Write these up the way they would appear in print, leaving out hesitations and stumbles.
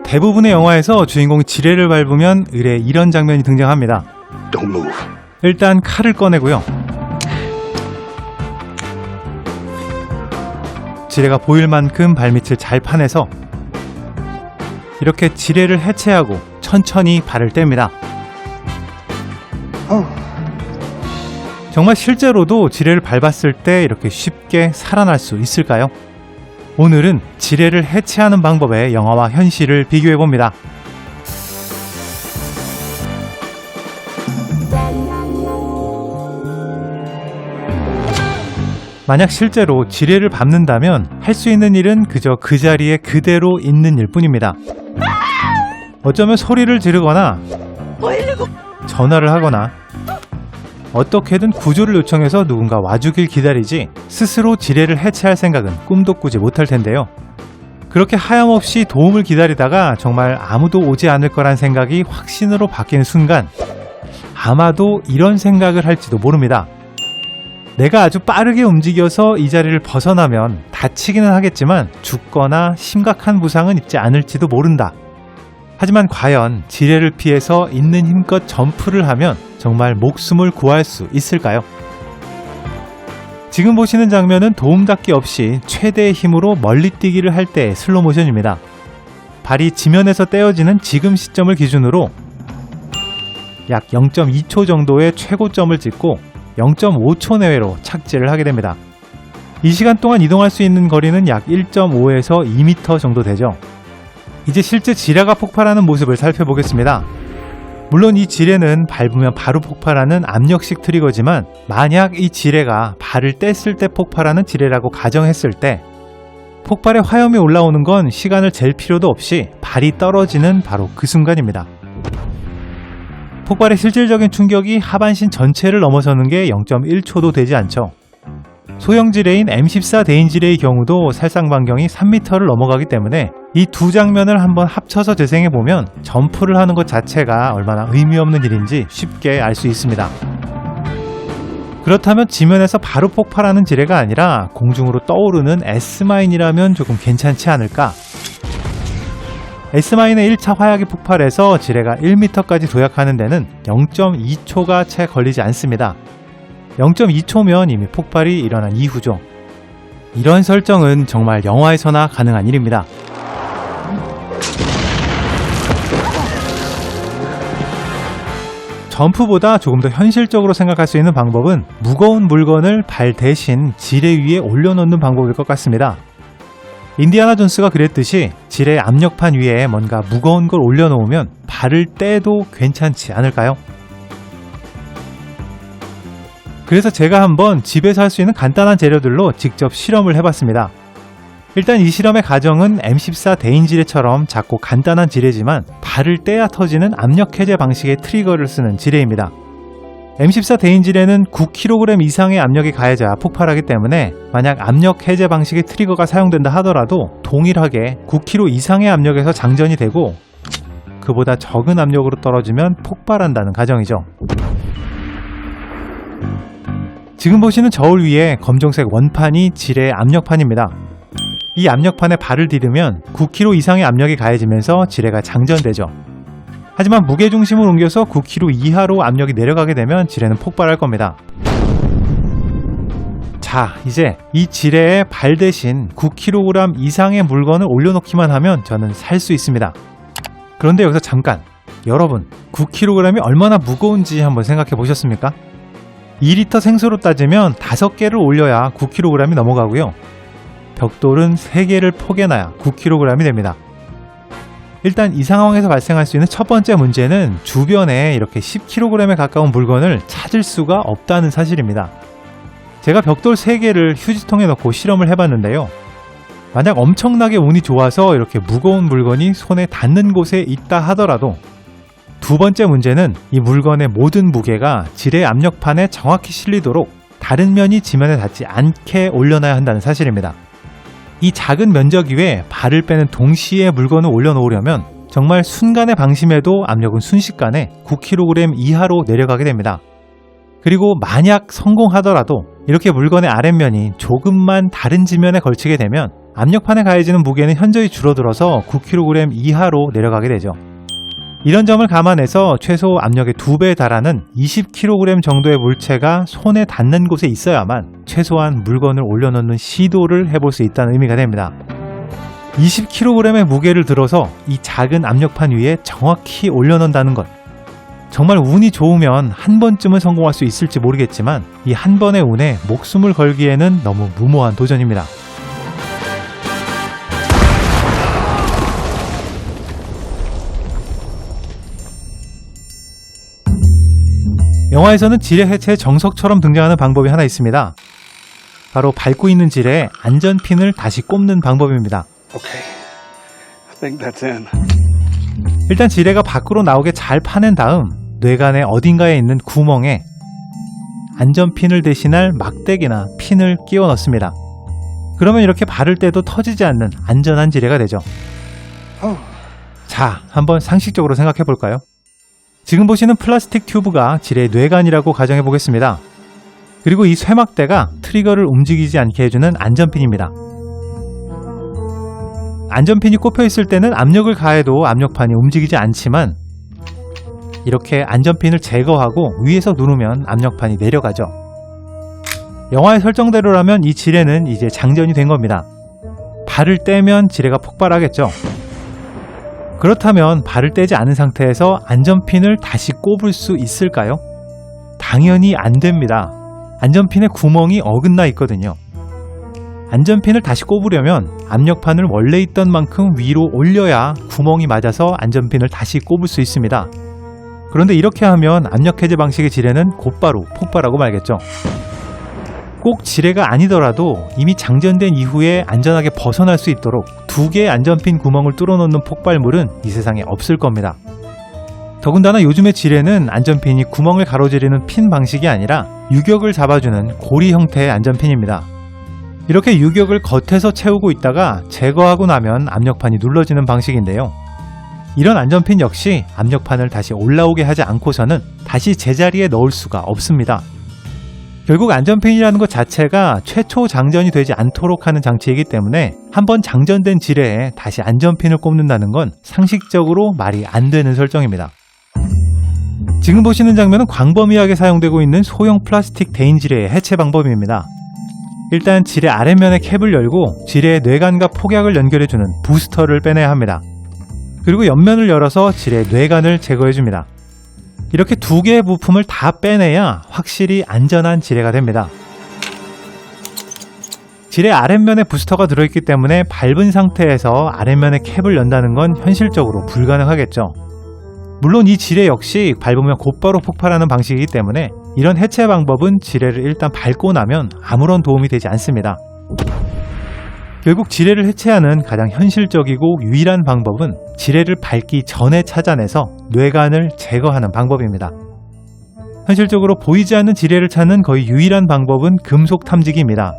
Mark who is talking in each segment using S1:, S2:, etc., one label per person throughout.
S1: 대부분의 영화에서 주인공이 지뢰를 밟으면 의례 이런 장면이 등장합니다.
S2: Don't move.
S1: 일단 칼을 꺼내고요. 지뢰가 보일 만큼 발밑을 잘 파내서 이렇게 지뢰를 해체하고 천천히 발을 뗍니다. 정말 실제로도 지뢰를 밟았을 때 이렇게 쉽게 살아날 수 있을까요? 오늘은 지뢰를 해체하는 방법의 영화와 현실을 비교해봅니다. 만약 실제로 지뢰를 밟는다면 할 수 있는 일은 그저 그 자리에 그대로 있는 일 뿐입니다. 어쩌면 소리를 지르거나 전화를 하거나 어떻게든 구조를 요청해서 누군가 와주길 기다리지 스스로 지뢰를 해체할 생각은 꿈도 꾸지 못할 텐데요. 그렇게 하염없이 도움을 기다리다가 정말 아무도 오지 않을 거란 생각이 확신으로 바뀌는 순간 아마도 이런 생각을 할지도 모릅니다. 내가 아주 빠르게 움직여서 이 자리를 벗어나면 다치기는 하겠지만 죽거나 심각한 부상은 입지 않을지도 모른다. 하지만 과연 지뢰를 피해서 있는 힘껏 점프를 하면 정말 목숨을 구할 수 있을까요? 지금 보시는 장면은 도움 닫기 없이 최대의 힘으로 멀리 뛰기를 할 때의 슬로우 모션입니다. 발이 지면에서 떼어지는 지금 시점을 기준으로 약 0.2초 정도의 최고점을 찍고 0.5초 내외로 착지를 하게 됩니다. 이 시간 동안 이동할 수 있는 거리는 약 1.5에서 2m 정도 되죠. 이제 실제 지뢰가 폭발하는 모습을 살펴보겠습니다. 물론 이 지뢰는 밟으면 바로 폭발하는 압력식 트리거지만 만약 이 지뢰가 발을 뗐을 때 폭발하는 지뢰라고 가정했을 때 폭발의 화염이 올라오는 건 시간을 잴 필요도 없이 발이 떨어지는 바로 그 순간입니다. 폭발의 실질적인 충격이 하반신 전체를 넘어서는 게 0.1초도 되지 않죠. 소형 지뢰인 M14 대인 지뢰의 경우도 살상 반경이 3m를 넘어가기 때문에 이 두 장면을 한번 합쳐서 재생해보면 점프를 하는 것 자체가 얼마나 의미 없는 일인지 쉽게 알 수 있습니다. 그렇다면 지면에서 바로 폭발하는 지뢰가 아니라 공중으로 떠오르는 S마인이라면 조금 괜찮지 않을까? S마인의 1차 화약이 폭발해서 지뢰가 1m까지 도약하는 데는 0.2초가 채 걸리지 않습니다. 0.2초면 이미 폭발이 일어난 이후죠. 이런 설정은 정말 영화에서나 가능한 일입니다. 점프보다 조금 더 현실적으로 생각할 수 있는 방법은 무거운 물건을 발 대신 지뢰 위에 올려놓는 방법일 것 같습니다. 인디아나 존스가 그랬듯이 지뢰 압력판 위에 뭔가 무거운 걸 올려놓으면 발을 떼도 괜찮지 않을까요? 그래서 제가 한번 집에서 할 수 있는 간단한 재료들로 직접 실험을 해봤습니다. 일단 이 실험의 가정은 M14 대인 지뢰처럼 작고 간단한 지뢰지만 발을 떼야 터지는 압력 해제 방식의 트리거를 쓰는 지뢰입니다. M14 대인 지뢰는 9kg 이상의 압력이 가해져야 폭발하기 때문에 만약 압력 해제 방식의 트리거가 사용된다 하더라도 동일하게 9kg 이상의 압력에서 장전이 되고 그보다 적은 압력으로 떨어지면 폭발한다는 가정이죠. 지금 보시는 저울 위에 검정색 원판이 지뢰 압력판입니다. 이 압력판에 발을 디디면 9kg 이상의 압력이 가해지면서 지뢰가 장전되죠. 하지만 무게중심을 옮겨서 9kg 이하로 압력이 내려가게 되면 지뢰는 폭발할 겁니다. 자, 이제 이 지뢰에 발 대신 9kg 이상의 물건을 올려놓기만 하면 저는 살 수 있습니다. 그런데 여기서 잠깐, 여러분 9kg이 얼마나 무거운지 한번 생각해 보셨습니까? 2리터 생수로 따지면 5개를 올려야 9kg이 넘어가고요. 벽돌은 3개를 포개놔야 9kg이 됩니다. 일단 이 상황에서 발생할 수 있는 첫 번째 문제는 주변에 이렇게 10kg에 가까운 물건을 찾을 수가 없다는 사실입니다. 제가 벽돌 3개를 휴지통에 넣고 실험을 해봤는데요. 만약 엄청나게 운이 좋아서 이렇게 무거운 물건이 손에 닿는 곳에 있다 하더라도 두 번째 문제는 이 물건의 모든 무게가 지뢰 압력판에 정확히 실리도록 다른 면이 지면에 닿지 않게 올려놔야 한다는 사실입니다. 이 작은 면적 위에 발을 빼는 동시에 물건을 올려놓으려면 정말 순간의 방심에도 압력은 순식간에 9kg 이하로 내려가게 됩니다. 그리고 만약 성공하더라도 이렇게 물건의 아랫면이 조금만 다른 지면에 걸치게 되면 압력판에 가해지는 무게는 현저히 줄어들어서 9kg 이하로 내려가게 되죠. 이런 점을 감안해서 최소 압력의 2배에 달하는 20kg 정도의 물체가 손에 닿는 곳에 있어야만 최소한 물건을 올려놓는 시도를 해볼 수 있다는 의미가 됩니다. 20kg의 무게를 들어서 이 작은 압력판 위에 정확히 올려놓는다는 것. 정말 운이 좋으면 한 번쯤은 성공할 수 있을지 모르겠지만 이 한 번의 운에 목숨을 걸기에는 너무 무모한 도전입니다. 영화에서는 지뢰 해체의 정석처럼 등장하는 방법이 하나 있습니다. 바로 밟고 있는 지뢰에 안전핀을 다시 꼽는 방법입니다.
S2: Okay, I think that's in.
S1: 일단 지뢰가 밖으로 나오게 잘 파낸 다음 뇌관의 어딘가에 있는 구멍에 안전핀을 대신할 막대기나 핀을 끼워 넣습니다. 그러면 이렇게 바를 때도 터지지 않는 안전한 지뢰가 되죠. 자, 한번 상식적으로 생각해 볼까요? 지금 보시는 플라스틱 튜브가 지뢰의 뇌관이라고 가정해 보겠습니다. 그리고 이 쇠막대가 트리거를 움직이지 않게 해주는 안전핀입니다. 안전핀이 꼽혀 있을 때는 압력을 가해도 압력판이 움직이지 않지만 이렇게 안전핀을 제거하고 위에서 누르면 압력판이 내려가죠. 영화의 설정대로라면 이 지뢰는 이제 장전이 된 겁니다. 발을 떼면 지뢰가 폭발하겠죠. 그렇다면 발을 떼지 않은 상태에서 안전핀을 다시 꼽을 수 있을까요? 당연히 안 됩니다. 안전핀에 구멍이 어긋나 있거든요. 안전핀을 다시 꼽으려면 압력판을 원래 있던 만큼 위로 올려야 구멍이 맞아서 안전핀을 다시 꼽을 수 있습니다. 그런데 이렇게 하면 압력 해제 방식의 지뢰는 곧바로 폭발하고 말겠죠. 꼭 지뢰가 아니더라도 이미 장전된 이후에 안전하게 벗어날 수 있도록 2개의 안전핀 구멍을 뚫어놓는 폭발물은 이 세상에 없을 겁니다. 더군다나 요즘의 지뢰는 안전핀이 구멍을 가로지르는 핀 방식이 아니라 유격을 잡아주는 고리 형태의 안전핀입니다. 이렇게 유격을 겉에서 채우고 있다가 제거하고 나면 압력판이 눌러지는 방식인데요. 이런 안전핀 역시 압력판을 다시 올라오게 하지 않고서는 다시 제자리에 넣을 수가 없습니다. 결국 안전핀이라는 것 자체가 최초 장전이 되지 않도록 하는 장치이기 때문에 한번 장전된 지뢰에 다시 안전핀을 꼽는다는 건 상식적으로 말이 안 되는 설정입니다. 지금 보시는 장면은 광범위하게 사용되고 있는 소형 플라스틱 대인 지뢰의 해체 방법입니다. 일단 지뢰 아랫면의 캡을 열고 지뢰의 뇌관과 폭약을 연결해주는 부스터를 빼내야 합니다. 그리고 옆면을 열어서 지뢰의 뇌관을 제거해줍니다. 이렇게 2개의 부품을 다 빼내야 확실히 안전한 지뢰가 됩니다. 지뢰 아랫면에 부스터가 들어있기 때문에 밟은 상태에서 아랫면의 캡을 연다는 건 현실적으로 불가능하겠죠. 물론 이 지뢰 역시 밟으면 곧바로 폭발하는 방식이기 때문에 이런 해체 방법은 지뢰를 일단 밟고 나면 아무런 도움이 되지 않습니다. 결국 지뢰를 해체하는 가장 현실적이고 유일한 방법은 지뢰를 밟기 전에 찾아내서 뇌관을 제거하는 방법입니다. 현실적으로 보이지 않는 지뢰를 찾는 거의 유일한 방법은 금속 탐지기입니다.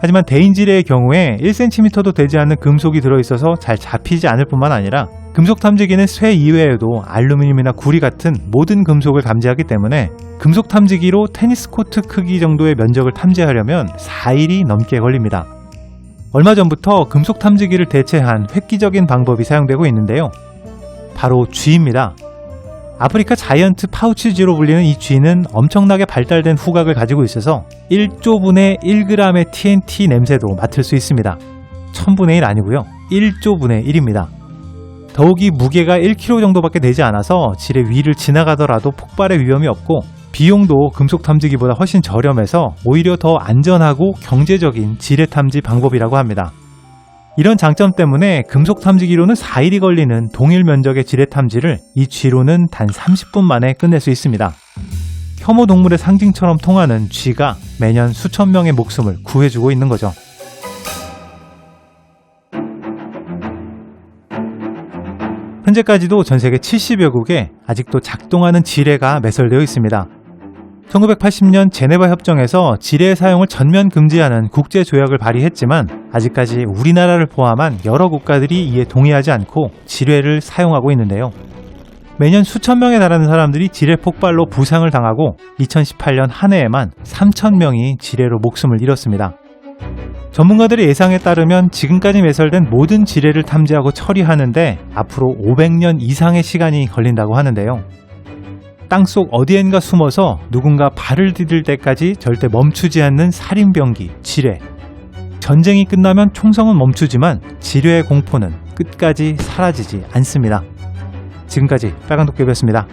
S1: 하지만 대인 지뢰의 경우에 1cm도 되지 않는 금속이 들어있어서 잘 잡히지 않을 뿐만 아니라 금속 탐지기는 쇠 이외에도 알루미늄이나 구리 같은 모든 금속을 감지하기 때문에 금속 탐지기로 테니스 코트 크기 정도의 면적을 탐지하려면 4일이 넘게 걸립니다. 얼마 전부터 금속 탐지기를 대체한 획기적인 방법이 사용되고 있는데요. 바로 쥐입니다. 아프리카 자이언트 파우치쥐로 불리는 이 쥐는 엄청나게 발달된 후각을 가지고 있어서 1조분의 1g의 TNT 냄새도 맡을 수 있습니다. 1000분의 1 아니고요. 1조분의 1입니다. 더욱이 무게가 1kg 정도밖에 되지 않아서 지뢰 위를 지나가더라도 폭발의 위험이 없고 비용도 금속 탐지기보다 훨씬 저렴해서 오히려 더 안전하고 경제적인 지뢰 탐지 방법이라고 합니다. 이런 장점 때문에 금속 탐지기로는 4일이 걸리는 동일 면적의 지뢰 탐지를 이 쥐로는 단 30분 만에 끝낼 수 있습니다. 혐오 동물의 상징처럼 통하는 쥐가 매년 수천 명의 목숨을 구해주고 있는 거죠. 현재까지도 전 세계 70여 국에 아직도 작동하는 지뢰가 매설되어 있습니다. 1980년 제네바 협정에서 지뢰의 사용을 전면 금지하는 국제조약을 발의했지만 아직까지 우리나라를 포함한 여러 국가들이 이에 동의하지 않고 지뢰를 사용하고 있는데요. 매년 수천 명에 달하는 사람들이 지뢰 폭발로 부상을 당하고 2018년 한 해에만 3,000명이 지뢰로 목숨을 잃었습니다. 전문가들의 예상에 따르면 지금까지 매설된 모든 지뢰를 탐지하고 처리하는데 앞으로 500년 이상의 시간이 걸린다고 하는데요. 땅속 어디엔가 숨어서 누군가 발을 디딜 때까지 절대 멈추지 않는 살인병기, 지뢰. 전쟁이 끝나면 총성은 멈추지만 지뢰의 공포는 끝까지 사라지지 않습니다. 지금까지 빨간도깨비였습니다.